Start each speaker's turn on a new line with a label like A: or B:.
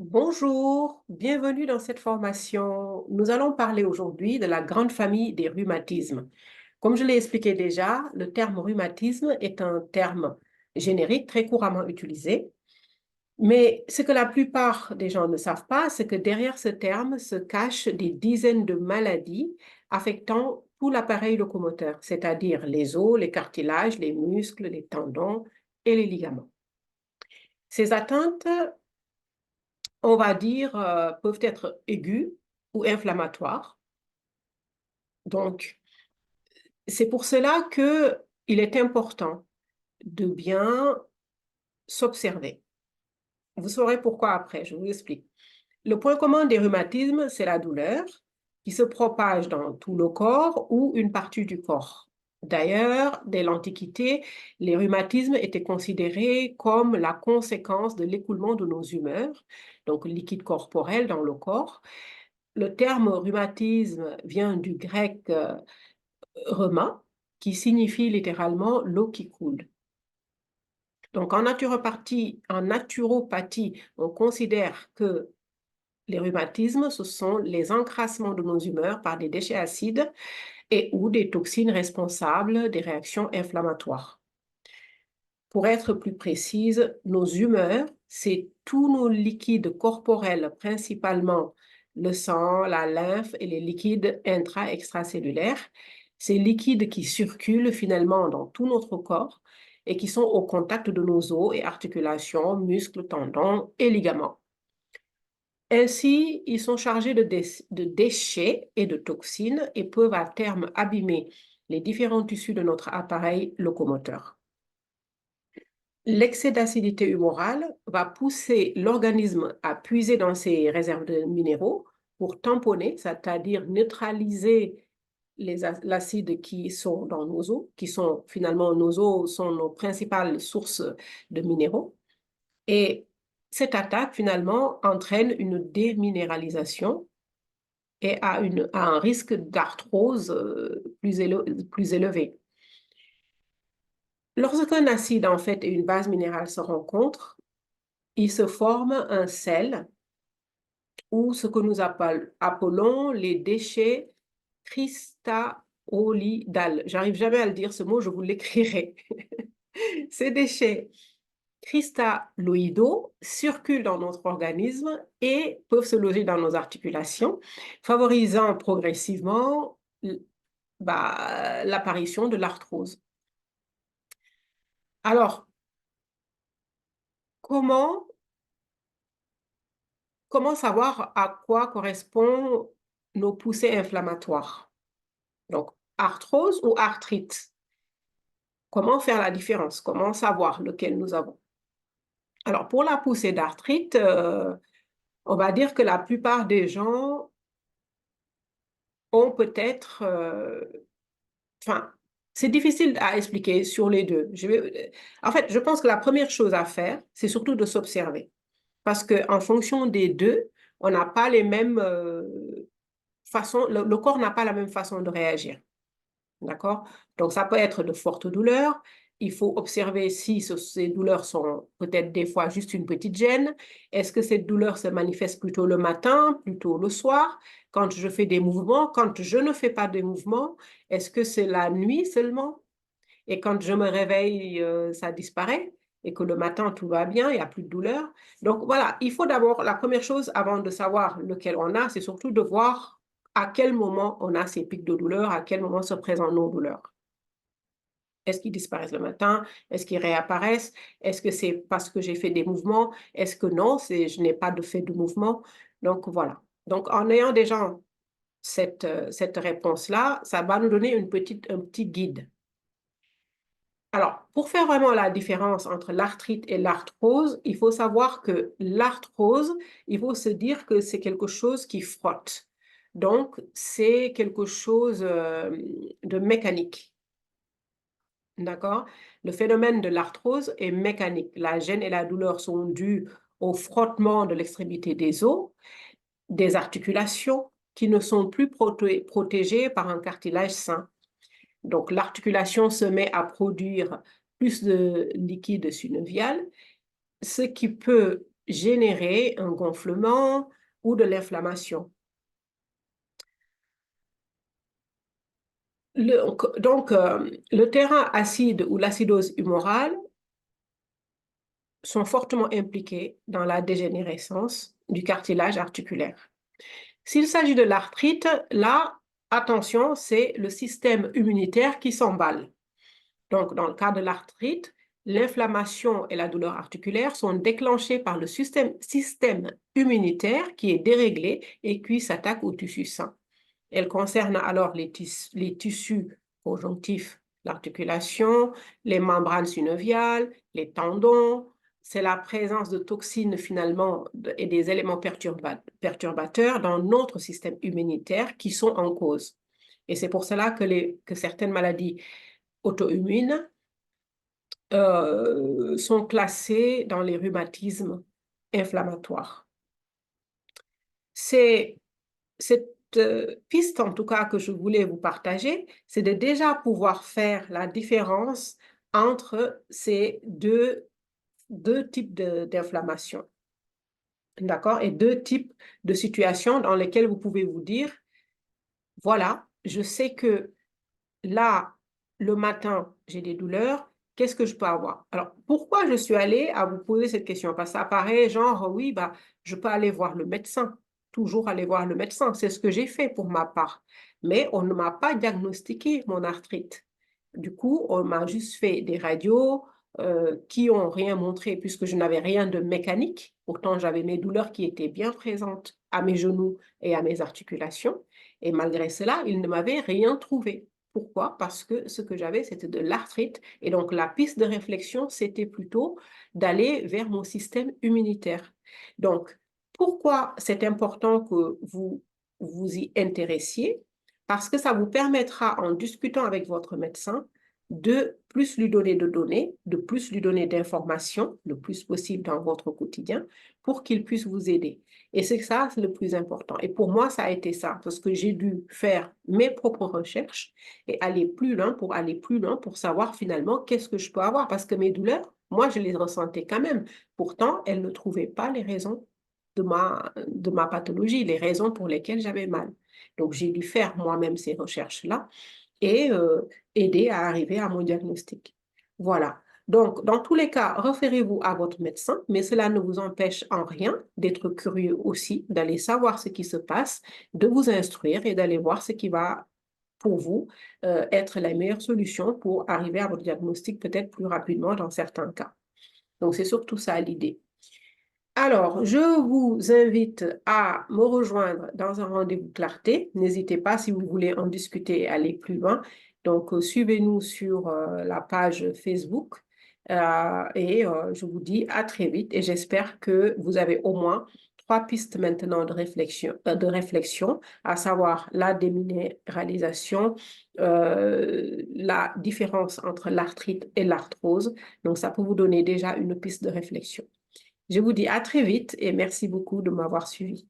A: Bonjour, bienvenue dans cette formation. Nous allons parler aujourd'hui de la grande famille des rhumatismes. Comme je l'ai expliqué déjà, le terme rhumatisme est un terme générique très couramment utilisé, mais ce que la plupart des gens ne savent pas, c'est que derrière ce terme se cachent des dizaines de maladies affectant tout l'appareil locomoteur, c'est-à-dire les os, les cartilages, les muscles, les tendons et les ligaments. Ces atteintes on va dire, peuvent être aiguës ou inflammatoires. Donc, c'est pour cela qu'il est important de bien s'observer. Vous saurez pourquoi après, je vous explique. Le point commun des rhumatismes, c'est la douleur qui se propage dans tout le corps ou une partie du corps. D'ailleurs, dès l'Antiquité, les rhumatismes étaient considérés comme la conséquence de l'écoulement de nos humeurs, donc liquide corporel dans le corps. Le terme rhumatisme vient du grec rheuma, qui signifie littéralement l'eau qui coule. Donc en naturopathie, on considère que les rhumatismes, ce sont les encrassements de nos humeurs par des déchets acides et ou des toxines responsables des réactions inflammatoires. Pour être plus précise, nos humeurs, c'est tous nos liquides corporels, principalement le sang, la lymphe et les liquides intra-extracellulaires. Ces liquides qui circulent finalement dans tout notre corps et qui sont au contact de nos os et articulations, muscles, tendons et ligaments. Ainsi, ils sont chargés de déchets et de toxines et peuvent à terme abîmer les différents tissus de notre appareil locomoteur. L'excès d'acidité humorale va pousser l'organisme à puiser dans ses réserves de minéraux pour tamponner, c'est-à-dire neutraliser l'acide qui sont dans nos os, qui sont finalement nos os sont nos principales sources de minéraux. Et cette attaque finalement entraîne une déminéralisation et a un risque d'arthrose plus élevé. Lorsqu'un acide en fait et une base minérale se rencontrent, il se forme un sel ou ce que nous appelons les déchets cristalloïdales. J'arrive jamais à le dire ce mot, je vous l'écrirai. Ces déchets cristalloïdaux circulent dans notre organisme et peuvent se loger dans nos articulations, favorisant progressivement l'apparition de l'arthrose. Alors, comment savoir à quoi correspondent nos poussées inflammatoires? Donc, arthrose ou arthrite? Comment faire la différence? Comment savoir lequel nous avons? Alors, pour la poussée d'arthrite, on va dire que la plupart des gens ont peut-être... Enfin, c'est difficile à expliquer sur les deux. En fait, je pense que la première chose à faire, c'est surtout de s'observer. Parce qu'en fonction des deux, on n'a pas les mêmes façons, le corps n'a pas la même façon de réagir. D'accord? Donc, ça peut être de fortes douleurs. Il faut observer si ces douleurs sont peut-être des fois juste une petite gêne. Est-ce que cette douleur se manifeste plutôt le matin, plutôt le soir, quand je fais des mouvements, quand je ne fais pas de mouvements? Est-ce que c'est la nuit seulement? Et quand je me réveille, ça disparaît? Et que le matin, tout va bien, il n'y a plus de douleur? Donc voilà, il faut d'abord, la première chose avant de savoir lequel on a, c'est surtout de voir à quel moment on a ces pics de douleur, à quel moment se présentent nos douleurs. Est-ce qu'ils disparaissent le matin? Est-ce qu'ils réapparaissent? Est-ce que c'est parce que j'ai fait des mouvements? Est-ce que non, je n'ai pas de fait de mouvement? Donc voilà. Donc en ayant déjà cette réponse-là, ça va nous donner un petit guide. Alors, pour faire vraiment la différence entre l'arthrite et l'arthrose, il faut savoir que l'arthrose, il faut se dire que c'est quelque chose qui frotte. Donc, c'est quelque chose de mécanique. D'accord? Le phénomène de l'arthrose est mécanique. La gêne et la douleur sont dues au frottement de l'extrémité des os, des articulations qui ne sont plus protégées par un cartilage sain. Donc, l'articulation se met à produire plus de liquide synovial, ce qui peut générer un gonflement ou de l'inflammation. Le terrain acide ou l'acidose humorale sont fortement impliqués dans la dégénérescence du cartilage articulaire. S'il s'agit de l'arthrite, là, attention, c'est le système immunitaire qui s'emballe. Donc, dans le cas de l'arthrite, l'inflammation et la douleur articulaire sont déclenchées par le système immunitaire qui est déréglé et qui s'attaque au tissu sain. Elle concerne alors les tissus conjonctifs, l'articulation, les membranes synoviales, les tendons. C'est la présence de toxines finalement et des éléments perturbateurs dans notre système immunitaire qui sont en cause. Et c'est pour cela que certaines maladies auto-immunes sont classées dans les rhumatismes inflammatoires. Cette piste, en tout cas, que je voulais vous partager, c'est de déjà pouvoir faire la différence entre ces deux types d'inflammation. D'accord? Et deux types de situations dans lesquelles vous pouvez vous dire, voilà, je sais que là, le matin, j'ai des douleurs, qu'est-ce que je peux avoir? Alors, pourquoi je suis allée à vous poser cette question? Parce que ça paraît genre, oui, bah, je peux aller voir le médecin, toujours aller voir le médecin. C'est ce que j'ai fait pour ma part. Mais on ne m'a pas diagnostiqué mon arthrite. Du coup, on m'a juste fait des radios qui n'ont rien montré puisque je n'avais rien de mécanique. Pourtant, j'avais mes douleurs qui étaient bien présentes à mes genoux et à mes articulations. Et malgré cela, ils ne m'avaient rien trouvé. Pourquoi? Parce que ce que j'avais, c'était de l'arthrite. Et donc, la piste de réflexion, c'était plutôt d'aller vers mon système immunitaire. Donc, pourquoi c'est important que vous vous y intéressiez? Parce que ça vous permettra, en discutant avec votre médecin, de plus lui donner de données, de plus lui donner d'informations, le plus possible dans votre quotidien, pour qu'il puisse vous aider. Et c'est ça, c'est le plus important. Et pour moi, ça a été ça, parce que j'ai dû faire mes propres recherches et aller plus loin pour savoir finalement qu'est-ce que je peux avoir. Parce que mes douleurs, moi, je les ressentais quand même. Pourtant, elles ne trouvaient pas les raisons de ma pathologie, les raisons pour lesquelles j'avais mal. Donc, j'ai dû faire moi-même ces recherches-là et aider à arriver à mon diagnostic. Voilà. Donc, dans tous les cas, référez-vous à votre médecin, mais cela ne vous empêche en rien d'être curieux aussi, d'aller savoir ce qui se passe, de vous instruire et d'aller voir ce qui va, pour vous, être la meilleure solution pour arriver à votre diagnostic peut-être plus rapidement dans certains cas. Donc, c'est surtout ça l'idée. Alors, je vous invite à me rejoindre dans un rendez-vous clarté. N'hésitez pas si vous voulez en discuter et aller plus loin. Donc, suivez-nous sur la page Facebook et je vous dis à très vite et j'espère que vous avez au moins 3 pistes maintenant de réflexion, à savoir la déminéralisation, la différence entre l'arthrite et l'arthrose. Donc, ça peut vous donner déjà une piste de réflexion. Je vous dis à très vite et merci beaucoup de m'avoir suivi.